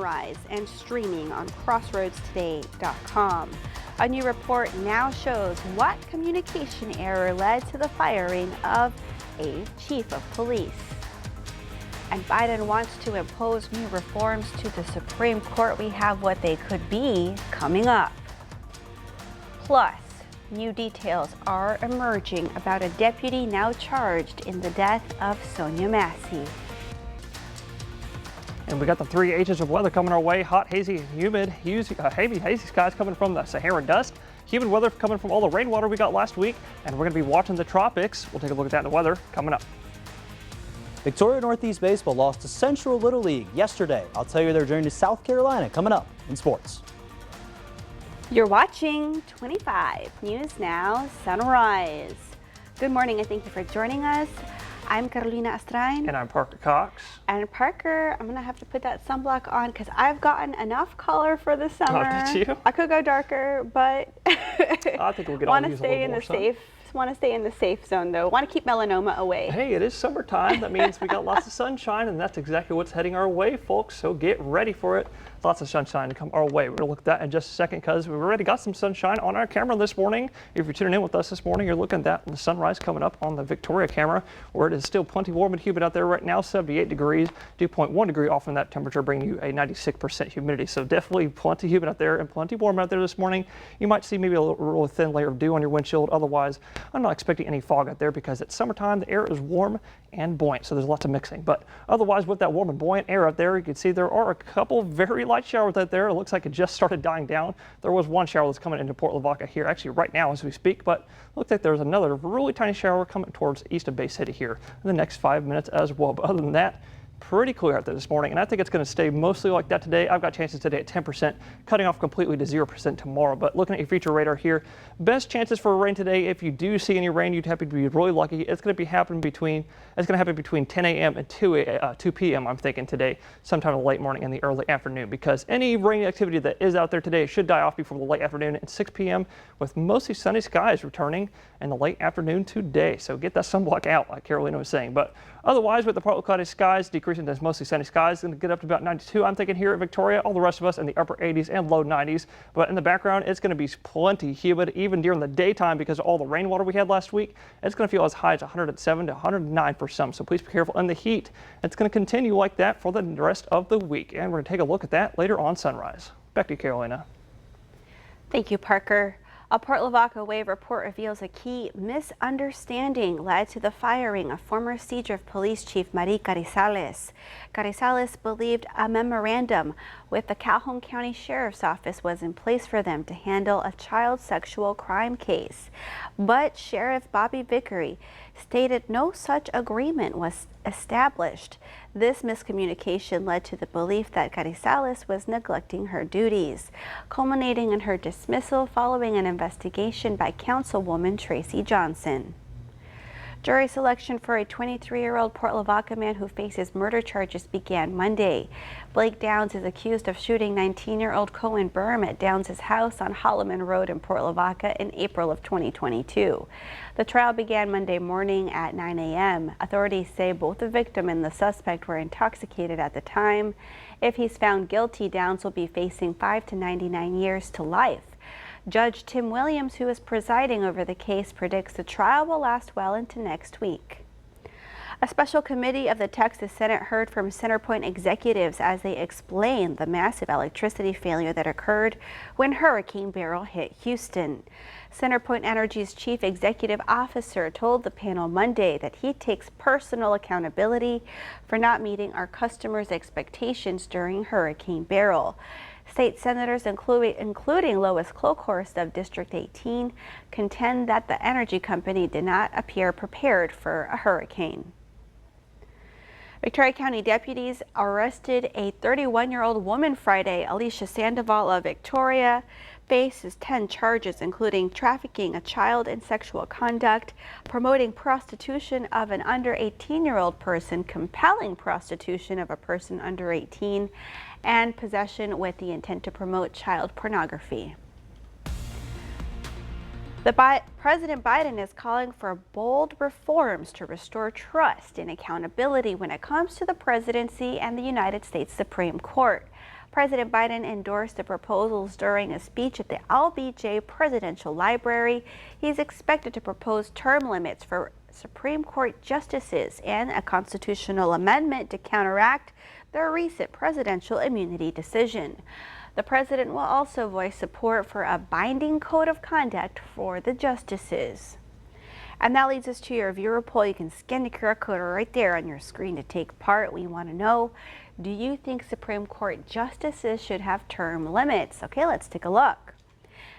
Sunrise and streaming on crossroadstoday.com. A new report now shows what communication error led to the firing of a chief of police. And Biden wants to impose new reforms to the Supreme Court. We have what they could be coming up. Plus, new details are emerging about a deputy now charged in the death of Sonia Massey. And we got the 3 H's of weather coming our way. Hot, hazy, and humid. Hazy skies coming from the Saharan dust. Humid weather coming from all the rainwater we got last week. And we're going to be watching the tropics. We'll take a look at that in the weather coming up. Victoria Northeast Baseball lost to Central Little League yesterday. I'll tell you their journey to South Carolina coming up in sports. You're watching 25 News Now Sunrise. Good morning and thank you for joining us. I'm Carolina Astrain. And I'm Parker Cox. And Parker, I'm going to have to put that sunblock on because I've gotten enough color for the summer. Oh, did you? I could go darker, but I think we'll get on to use a little more sun. Want to stay in the safe zone though. Want to keep melanoma away. Hey, it is summertime. That means we got lots of sunshine, and that's exactly what's heading our way, folks. So get ready for it. Lots of sunshine to come our way. We're going to look at that in just a second because we've already got some sunshine on our camera this morning. If you're tuning in with us this morning, you're looking at that the sunrise coming up on the Victoria camera, where it is still plenty warm and humid out there right now, 78 degrees, dew point 1 degree off from that temperature, bringing you a 96% humidity. So definitely plenty humid out there and plenty warm out there this morning. You might see maybe a little thin layer of dew on your windshield. Otherwise, I'm not expecting any fog out there because it's summertime. The air is warm and buoyant, so there's lots of mixing. But otherwise, with that warm and buoyant air out there, you can see there are a couple very light showers out there. It looks like it just started dying down. There was one shower that's coming into Port Lavaca here actually right now as we speak, but it looks like there's another really tiny shower coming towards east of Bay City here in the next 5 minutes as well. But other than that, pretty clear out there this morning, and I think it's going to stay mostly like that today. I've got chances today at 10%, cutting off completely to 0% tomorrow. But looking at your future radar here, best chances for rain today. If you do see any rain, you'd have to be really lucky. It's going to happen between 10 a.m. and 2 p.m. I'm thinking today, sometime in the late morning and the early afternoon, because any rain activity that is out there today should die off before the late afternoon and 6 p.m. with mostly sunny skies returning in the late afternoon today. So get that sunblock out, like Carolina was saying. But otherwise, with the partly cloudy skies decreasing to mostly sunny skies, going to get up to about 92. I'm thinking here at Victoria, all the rest of us in the upper 80s and low 90s. But in the background, it's going to be plenty humid even during the daytime because of all the rainwater we had last week. It's going to feel as high as 107 to 109 for some. So please be careful in the heat. It's going to continue like that for the rest of the week. And we're going to take a look at that later on sunrise. Back to you, Carolina. Thank you, Parker. A Port Lavaca Wave report reveals a key misunderstanding led to the firing of former Seadrift Police Chief Marie Carrizales. Carrizales believed a memorandum with the Calhoun County Sheriff's Office was in place for them to handle a child sexual crime case. But Sheriff Bobby Vickery stated no such agreement was established. This miscommunication led to the belief that Carrizales was neglecting her duties, culminating in her dismissal following an investigation by Councilwoman Tracy Johnson. Jury selection for a 23-year-old Port Lavaca man who faces murder charges began Monday. Blake Downs is accused of shooting 19-year-old Cohen Berm at Downs' house on Holloman Road in Port Lavaca in April of 2022. The trial began Monday morning at 9 a.m. Authorities say both the victim and the suspect were intoxicated at the time. If he's found guilty, Downs will be facing 5 to 99 years to life. Judge Tim Williams, who is presiding over the case, predicts the trial will last well into next week. A special committee of the Texas Senate heard from CenterPoint executives as they explained the massive electricity failure that occurred when Hurricane Beryl hit Houston. CenterPoint Energy's chief executive officer told the panel Monday that he takes personal accountability for not meeting our customers' expectations during Hurricane Beryl. State senators, including Lois Clokhorst of District 18, contend that the energy company did not appear prepared for a hurricane. Victoria County deputies arrested a 31-year-old woman Friday. Alicia Sandoval of Victoria faces 10 charges, including trafficking a child in sexual conduct, promoting prostitution of an under 18-year-old person, compelling prostitution of a person under 18, and possession with the intent to promote child pornography. President Biden is calling for bold reforms to restore trust and accountability when it comes to the presidency and the United States Supreme Court. President Biden endorsed the proposals during a speech at the LBJ Presidential Library. He's expected to propose term limits for Supreme Court justices and a constitutional amendment to counteract the recent presidential immunity decision. The president will also voice support for a binding code of conduct for the justices. And that leads us to your viewer poll. You can scan the QR code right there on your screen to take part. We want to know, do you think Supreme Court justices should have term limits? Okay, let's take a look.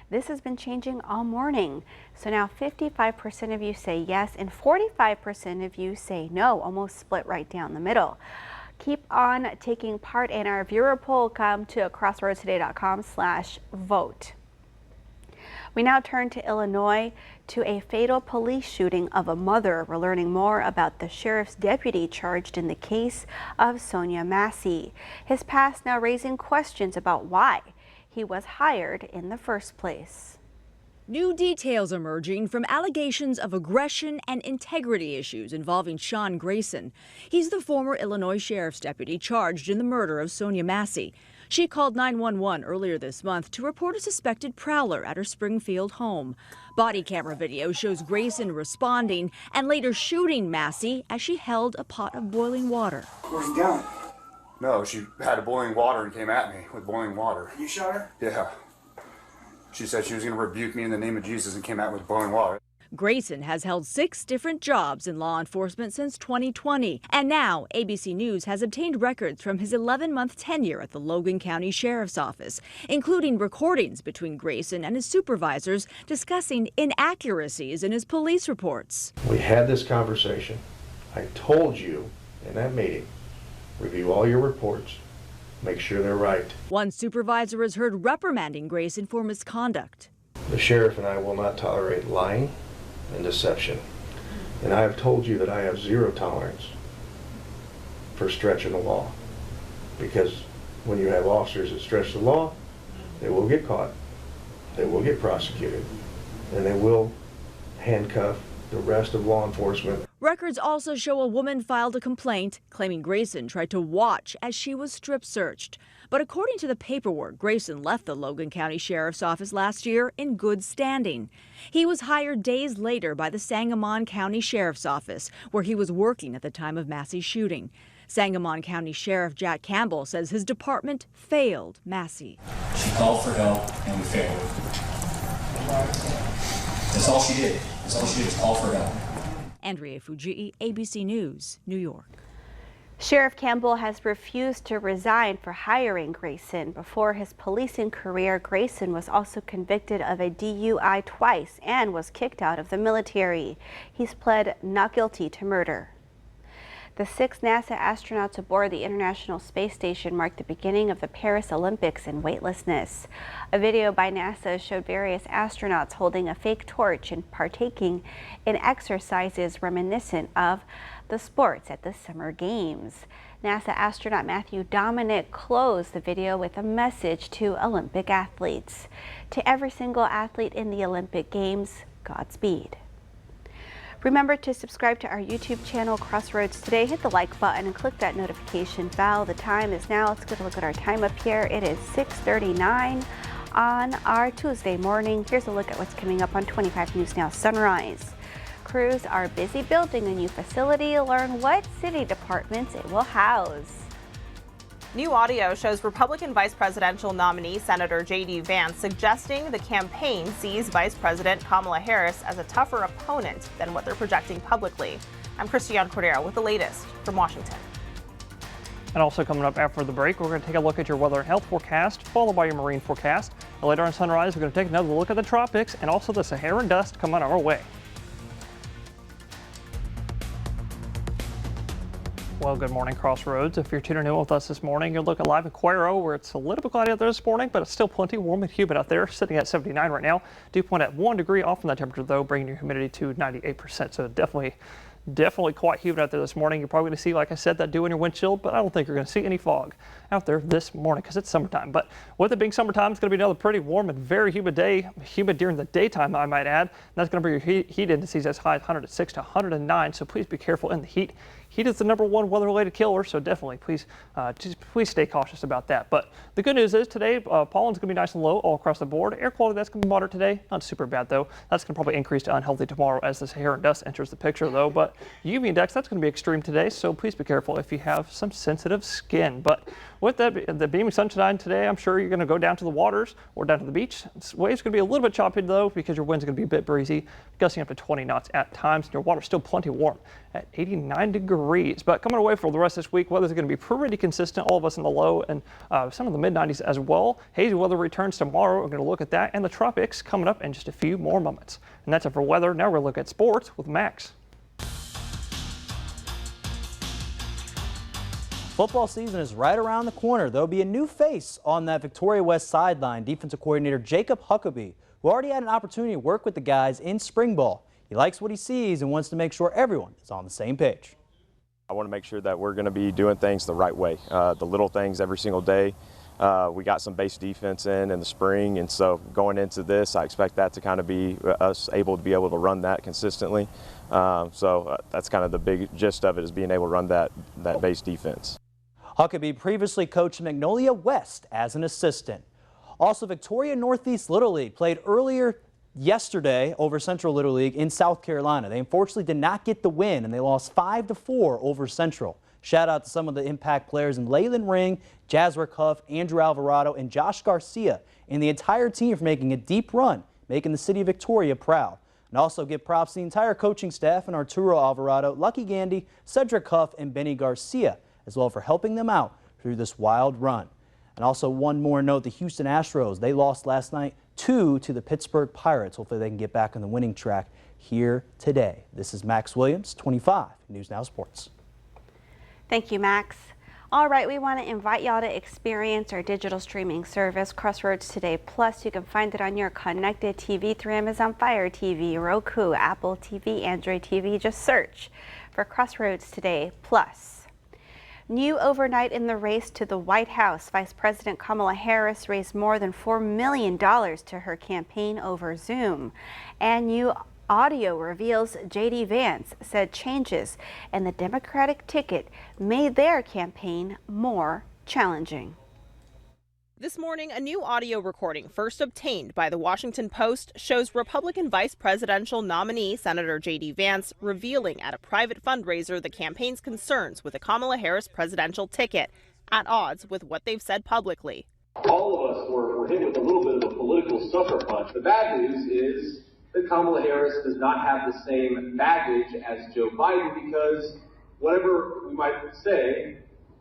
This has been changing all morning. So now 55% of you say yes and 45% of you say no, almost split right down the middle. Keep on taking part in our viewer poll. Come to crossroadstoday.com/vote. We now turn to Illinois to a fatal police shooting of a mother. We're learning more about the sheriff's deputy charged in the case of Sonia Massey. His past now raising questions about why he was hired in the first place. New details emerging from allegations of aggression and integrity issues involving Sean Grayson. He's the former Illinois sheriff's deputy charged in the murder of Sonia Massey. She called 911 earlier this month to report a suspected prowler at her Springfield home. Body camera video shows Grayson responding and later shooting Massey as she held a pot of boiling water. Where's the gun? No, she had boiling water and came at me with boiling water. You shot her? Yeah. She said she was going to rebuke me in the name of Jesus and came out with boiling water. Grayson has held 6 different jobs in law enforcement since 2020. And now ABC News has obtained records from his 11-month tenure at the Logan County Sheriff's Office, including recordings between Grayson and his supervisors discussing inaccuracies in his police reports. We had this conversation. I told you in that meeting, review all your reports, make sure they're right. One supervisor is heard reprimanding Grayson for misconduct. The sheriff and I will not tolerate lying and deception. And I have told you that I have zero tolerance for stretching the law. Because when you have officers that stretch the law, they will get caught, they will get prosecuted, and they will handcuff the rest of law enforcement. Records also show a woman filed a complaint claiming Grayson tried to watch as she was strip searched. But according to the paperwork, Grayson left the Logan County Sheriff's Office last year in good standing. He was hired days later by the Sangamon County Sheriff's Office, where he was working at the time of Massey's shooting. Sangamon County Sheriff Jack Campbell says his department failed Massey. She called for help and we failed her. That's all she did. That's all she did was call for help. Andrea Fujii, ABC News, New York. Sheriff Campbell has refused to resign for hiring Grayson. Before his policing career, Grayson was also convicted of a DUI twice and was kicked out of the military. He's pled not guilty to murder. The 6 NASA astronauts aboard the International Space Station marked the beginning of the Paris Olympics in weightlessness. A video by NASA showed various astronauts holding a fake torch and partaking in exercises reminiscent of the sports at the Summer Games. NASA astronaut Matthew Dominic closed the video with a message to Olympic athletes. To every single athlete in the Olympic Games, Godspeed. Remember to subscribe to our YouTube channel, Crossroads Today. Hit the like button and click that notification bell. The time is now, let's get a look at our time up here. It is 6:39 on our Tuesday morning. Here's a look at what's coming up on 25 News Now Sunrise. Crews are busy building a new facility. Learn what city departments it will house. New audio shows Republican vice presidential nominee Senator J.D. Vance suggesting the campaign sees Vice President Kamala Harris as a tougher opponent than what they're projecting publicly. I'm Christiane Cordero with the latest from Washington. And also coming up after the break, we're going to take a look at your weather and health forecast, followed by your marine forecast. And later on Sunrise, we're going to take another look at the tropics and also the Saharan dust coming our way. Well, good morning, Crossroads. If you're tuning in with us this morning, you're looking live at Cuero, where it's a little bit cloudy out there this morning, but it's still plenty warm and humid out there, sitting at 79 right now. Dew point at 1 degree off from that temperature, though, bringing your humidity to 98%. So definitely quite humid out there this morning. You're probably going to see, like I said, that dew in your windshield, but I don't think you're going to see any fog out there this morning because it's summertime. But with it being summertime, it's going to be another pretty warm and very humid day. Humid during the daytime, I might add. And that's going to bring your heat indices as high as 106 to 109. So please be careful in the heat heat is the #1 weather-related killer, so definitely please stay cautious about that. But the good news is today, pollen's going to be nice and low all across the board. Air quality, that's going to be moderate today. Not super bad, though. That's going to probably increase to unhealthy tomorrow as the Saharan dust enters the picture, though. But UV index, that's going to be extreme today, so please be careful if you have some sensitive skin. But with that, the beaming sunshine today, I'm sure you're going to go down to the waters or down to the beach. Waves going to be a little bit choppy, though, because your wind's going to be a bit breezy, gusting up to 20 knots at times, and your water's still plenty warm at 89 degrees. But coming away for the rest of this week, weather's going to be pretty consistent. All of us in the low and some of the mid-90s as well. Hazy weather returns tomorrow. We're going to look at that and the tropics coming up in just a few more moments. And that's it for weather. Now we're going to look at sports with Max. Football season is right around the corner. There'll be a new face on that Victoria West sideline, defensive coordinator Jacob Huckabee, who already had an opportunity to work with the guys in spring ball. He likes what he sees and wants to make sure everyone is on the same page. I want to make sure that we're going to be doing things the right way, the little things every single day. We got some base defense in the spring, and so going into this, I expect that to kind of be us able to run that consistently. So that's kind of the big gist of it, is being able to run that base defense. Huckabee previously coached Magnolia West as an assistant. Also, Victoria Northeast Little League played earlier yesterday over Central Little League in South Carolina. They unfortunately did not get the win, and they lost 5-4 over Central. Shout out to some of the impact players in Leyland Ring, Jasrick Huff, Andrew Alvarado, and Josh Garcia, and the entire team for making a deep run, making the city of Victoria proud. And also give props to the entire coaching staff and Arturo Alvarado, Lucky Gandy, Cedric Huff, and Benny Garcia, as well for helping them out through this wild run. And also one more note, the Houston Astros, they lost last night 2 to the Pittsburgh Pirates. Hopefully they can get back on the winning track here today. This is Max Williams, 25 News Now Sports. Thank you, Max. All right, we want to invite y'all to experience our digital streaming service, Crossroads Today Plus. You can find it on your connected TV through Amazon Fire TV, Roku, Apple TV, Android TV. Just search for Crossroads Today Plus. New overnight in the race to the White House, Vice President Kamala Harris raised more than $4 million to her campaign over Zoom. And new audio reveals J.D. Vance said changes in the Democratic ticket made their campaign more challenging. This morning, a new audio recording first obtained by the Washington Post shows Republican vice presidential nominee Senator J.D. Vance revealing at a private fundraiser the campaign's concerns with the Kamala Harris presidential ticket, at odds with what they've said publicly. All of us were hit with a little bit of a political sucker punch. The bad news is that Kamala Harris does not have the same baggage as Joe Biden, because whatever we might say,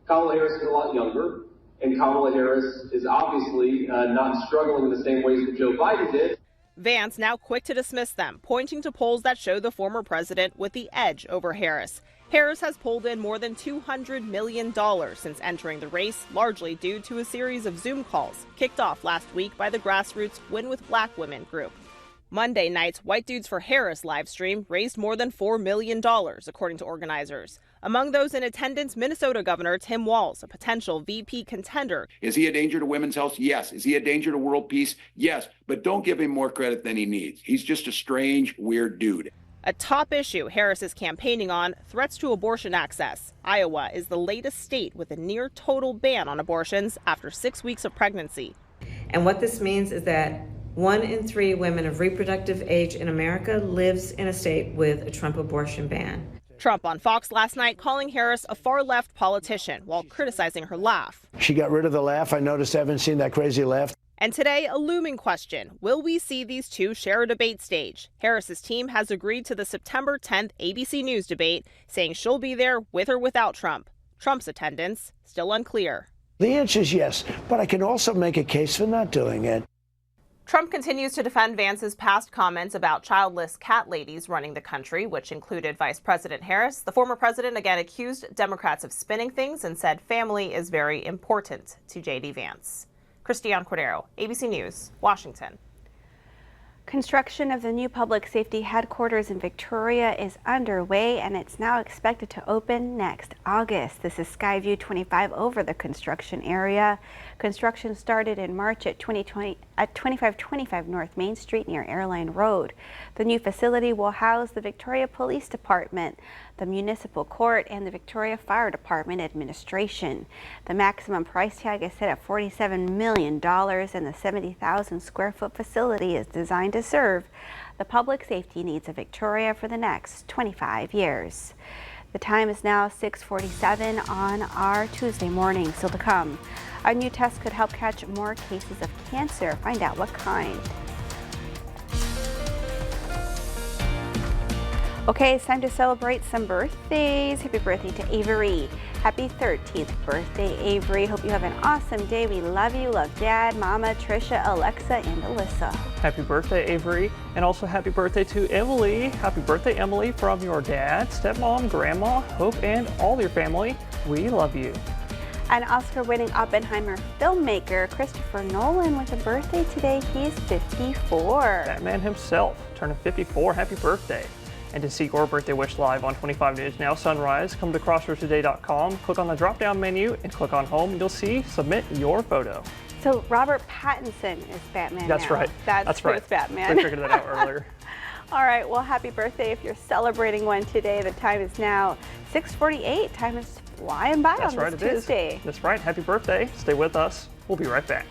Kamala Harris is a lot younger. And Kamala Harris is obviously not struggling in the same ways that Joe Biden did. Vance now quick to dismiss them, pointing to polls that show the former president with the edge over Harris. Harris has pulled in more than $200 million since entering the race, largely due to a series of Zoom calls kicked off last week by the grassroots Win with Black Women group. Monday night's White Dudes for Harris live stream raised more than $4 million, according to organizers. Among those in attendance, Minnesota Governor Tim Walz, a potential VP contender. Is he a danger to women's health? Yes. Is he a danger to world peace? Yes. But don't give him more credit than he needs. He's just a strange, weird dude. A top issue Harris is campaigning on, threats to abortion access. Iowa is the latest state with a near total ban on abortions after 6 weeks of pregnancy. And what this means is that 1 in 3 women of reproductive age in America lives in a state with a Trump abortion ban. Trump on Fox last night calling Harris a far-left politician while criticizing her laugh. She got rid of the laugh. I noticed I haven't seen that crazy laugh. And today, a looming question. Will we see these two share a debate stage? Harris's team has agreed to the September 10th ABC News debate, saying she'll be there with or without Trump. Trump's attendance still unclear. The answer is yes, but I can also make a case for not doing it. Trump continues to defend Vance's past comments about childless cat ladies running the country, which included Vice President Harris. The former president again accused Democrats of spinning things and said family is very important to J.D. Vance. Christiane Cordero, ABC News, Washington. Construction of the new public safety headquarters in Victoria is underway, and it's now expected to open next August. This is Skyview 25 over the construction area. Construction started in March at 2525 North Main Street near Airline Road. The new facility will house the Victoria Police Department. the Municipal Court, and the Victoria Fire Department Administration. The maximum price tag is set at $47 million, and the 70,000 square foot facility is designed to serve the public safety needs of Victoria for the next 25 years. The time is now 6:47 on our Tuesday morning. Still to come, a new test could help catch more cases of cancer. Find out what kind. Okay, it's time to celebrate some birthdays. Happy birthday to Avery. Happy 13th birthday, Avery. Hope you have an awesome day. We love you. Love Dad, Mama, Trisha, Alexa, and Alyssa. Happy birthday, Avery. And also happy birthday to Emily. Happy birthday, Emily, from your dad, stepmom, grandma, Hope, and all your family. We love you. An Oscar-winning Oppenheimer filmmaker, Christopher Nolan, with a birthday today. He's 54. Batman himself, turning 54. Happy birthday. And to see your birthday wish live on 25 News Now Sunrise, come to crossroadstoday.com, click on the drop-down menu, and click on Home. You'll see Submit Your Photo. So Robert Pattinson is Batman That's now. right. That's right. Batman. We figured that out earlier. All right, well, happy birthday if you're celebrating one today. The time is now 6:48. Time is flying by That's on right, this it Tuesday. is. That's right. Happy birthday. Stay with us. We'll be right back.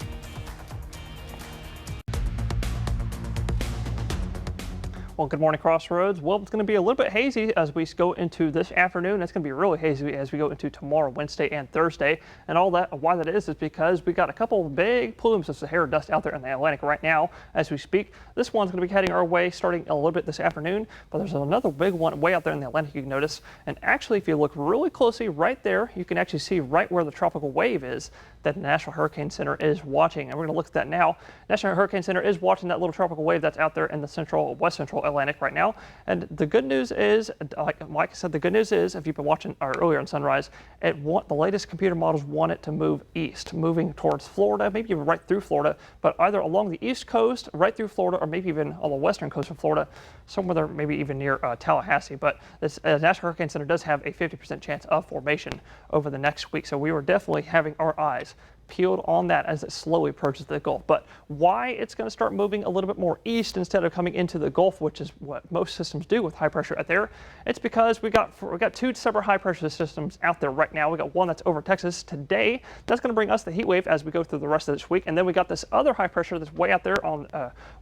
Well, good morning, Crossroads. Well, it's going to be a little bit hazy as we go into this afternoon. It's going to be really hazy as we go into tomorrow, Wednesday, and Thursday. And all that, why that is because we got a couple of big plumes of Sahara dust out there in the Atlantic right now as we speak. This one's going to be heading our way starting a little bit this afternoon, but there's another big one way out there in the Atlantic you can notice. And actually, if you look really closely right there, you can actually see right where the tropical wave is that the National Hurricane Center is watching. And we're going to look at that now. National Hurricane Center is watching that little tropical wave that's out there in the west central Atlantic right now. And the good news is, like Mike said, the good news is, if you've been watching earlier on Sunrise, the latest computer models want it to move east, moving towards Florida, maybe even right through Florida, but either along the east coast, right through Florida, or maybe even on the western coast of Florida, somewhere there, maybe even near Tallahassee. But this National Hurricane Center does have a 50% chance of formation over the next week. So we were definitely having our eyes peeled on that as it slowly approaches the Gulf. But why it's going to start moving a little bit more east instead of coming into the Gulf, which is what most systems do with high pressure out there, it's because we got two separate high pressure systems out there right now. We got one that's over Texas today. That's going to bring us the heat wave as we go through the rest of this week. And then we got this other high pressure that's way out there on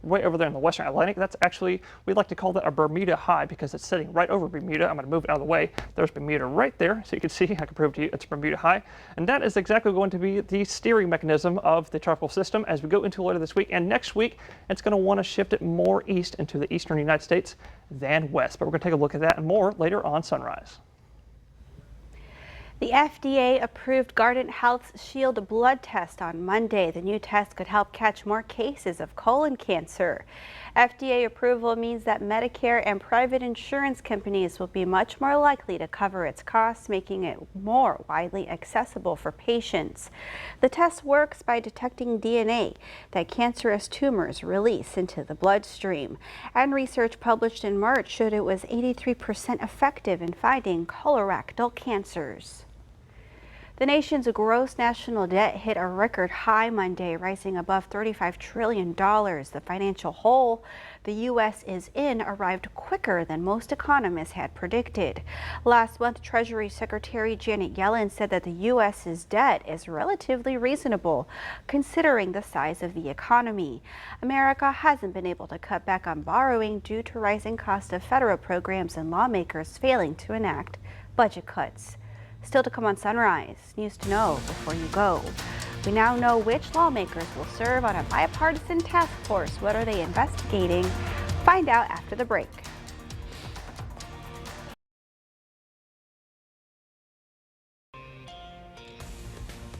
way over there in the western Atlantic. That's actually, we like to call that a Bermuda high because it's sitting right over Bermuda. I'm going to move it out of the way. There's Bermuda right there. So you can see, I can prove to you it's Bermuda high. And that is exactly going to be the steering mechanism of the tropical system as we go into later this week. And next week, it's going to want to shift it more east into the eastern United States than west. But we're going to take a look at that and more later on Sunrise. The FDA approved Guardant Health's Shield blood test on Monday. The new test could help catch more cases of colon cancer. FDA approval means that Medicare and private insurance companies will be much more likely to cover its costs, making it more widely accessible for patients. The test works by detecting DNA that cancerous tumors release into the bloodstream. And research published in March showed it was 83% effective in finding colorectal cancers. The nation's gross national debt hit a record high Monday, rising above $35 trillion. The financial hole the U.S. is in arrived quicker than most economists had predicted. Last month, Treasury Secretary Janet Yellen said that the U.S.'s debt is relatively reasonable, considering the size of the economy. America hasn't been able to cut back on borrowing due to rising costs of federal programs and lawmakers failing to enact budget cuts. Still to come on Sunrise, news to know before you go. We now know which lawmakers will serve on a bipartisan task force. What are they investigating? Find out after the break.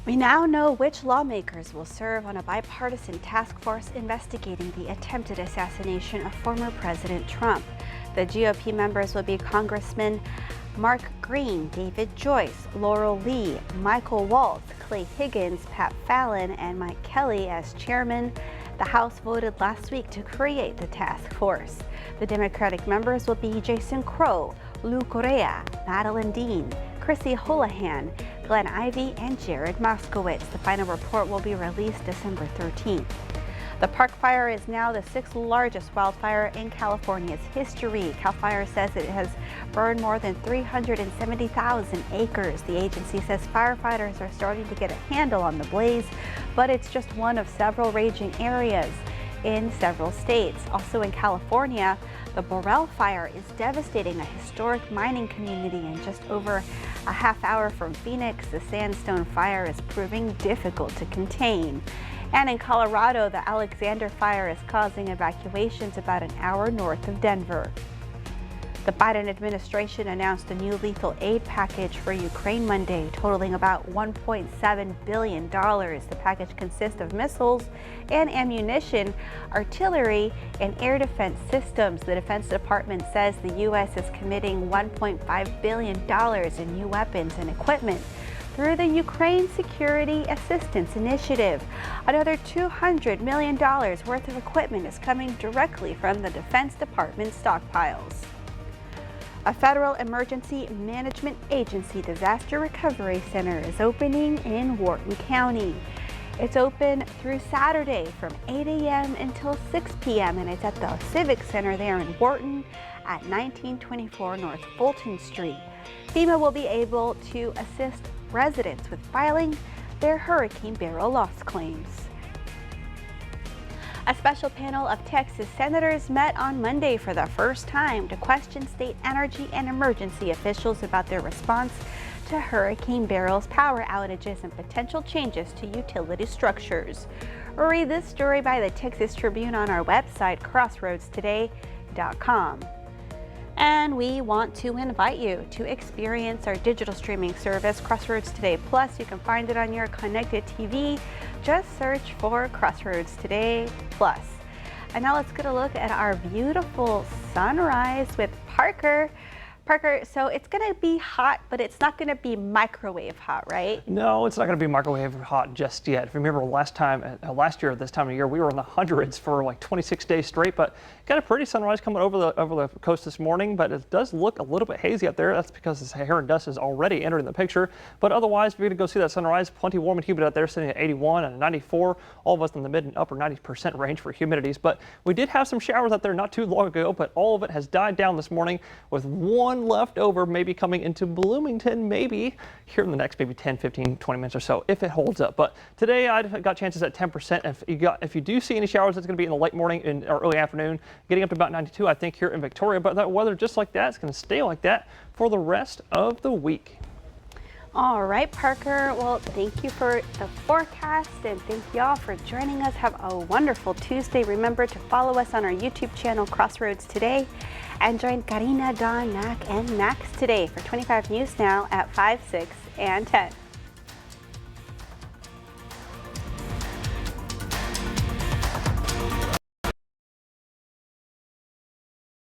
We now know which lawmakers will serve on a bipartisan task force investigating the attempted assassination of former President Trump. The GOP members will be Congressman Mark Green, David Joyce, Laurel Lee, Michael Waltz, Clay Higgins, Pat Fallon, and Mike Kelly as chairman. The House voted last week to create the task force. The Democratic members will be Jason Crow, Lou Correa, Madeline Dean, Chrissy Houlihan, Glenn Ivey, and Jared Moskowitz. The final report will be released December 13th. The Park Fire is now the 6th largest wildfire in California's history. CAL FIRE says it has burned more than 370,000 acres. The agency says firefighters are starting to get a handle on the blaze, but it's just one of several raging areas in several states. Also in California, the Borel Fire is devastating a historic mining community, and just over a half hour from Phoenix, the Sandstone Fire is proving difficult to contain. And in Colorado, the Alexander Fire is causing evacuations about an hour north of Denver. The Biden administration announced a new lethal aid package for Ukraine Monday, totaling about $1.7 billion. The package consists of missiles and ammunition, artillery, and air defense systems. The Defense Department says the U.S. is committing $1.5 billion in new weapons and equipment through the Ukraine Security Assistance Initiative. Another $200 million worth of equipment is coming directly from the Defense Department stockpiles. A federal emergency management agency disaster recovery center is opening in Wharton County. It's open through Saturday from 8 a.m. until 6 p.m. and it's at the Civic Center there in Wharton at 1924 North Fulton Street. FEMA will be able to assist residents with filing their Hurricane Beryl loss claims. A special panel of Texas senators met on Monday for the first time to question state energy and emergency officials about their response to Hurricane Beryl's power outages and potential changes to utility structures. Read this story by the Texas Tribune on our website, crossroadstoday.com. And we want to invite you to experience our digital streaming service, Crossroads Today Plus. You can find it on your connected TV. Just search for Crossroads Today Plus. And now let's get a look at our beautiful sunrise with Parker. Parker, so it's going to be hot, but it's not going to be microwave hot, right? No, it's not going to be microwave hot just yet. If you remember last year at this time of year, we were in the hundreds for like 26 days straight, but got a pretty sunrise coming over the coast this morning, but it does look a little bit hazy out there. That's because the Saharan dust is already entering the picture. But otherwise, if you're going to go see that sunrise, plenty warm and humid out there, sitting at 81 and 94, all of us in the mid and upper 90% range for humidities. But we did have some showers out there not too long ago, but all of it has died down this morning with one left over, maybe coming into Bloomington, maybe here in the next maybe 10, 15, 20 minutes or so, if it holds up. But today I've got chances at 10%. If you do see any showers, it's going to be in the late morning or early afternoon, getting up to about 92, I think, here in Victoria. But that weather just like that, it's going to stay like that for the rest of the week. All right, Parker. Well, thank you for the forecast, and thank y'all for joining us. Have a wonderful Tuesday. Remember to follow us on our YouTube channel, Crossroads Today, and join Karina, Dawn, Nak, and Max today for 25 News Now at 5, 6, and 10.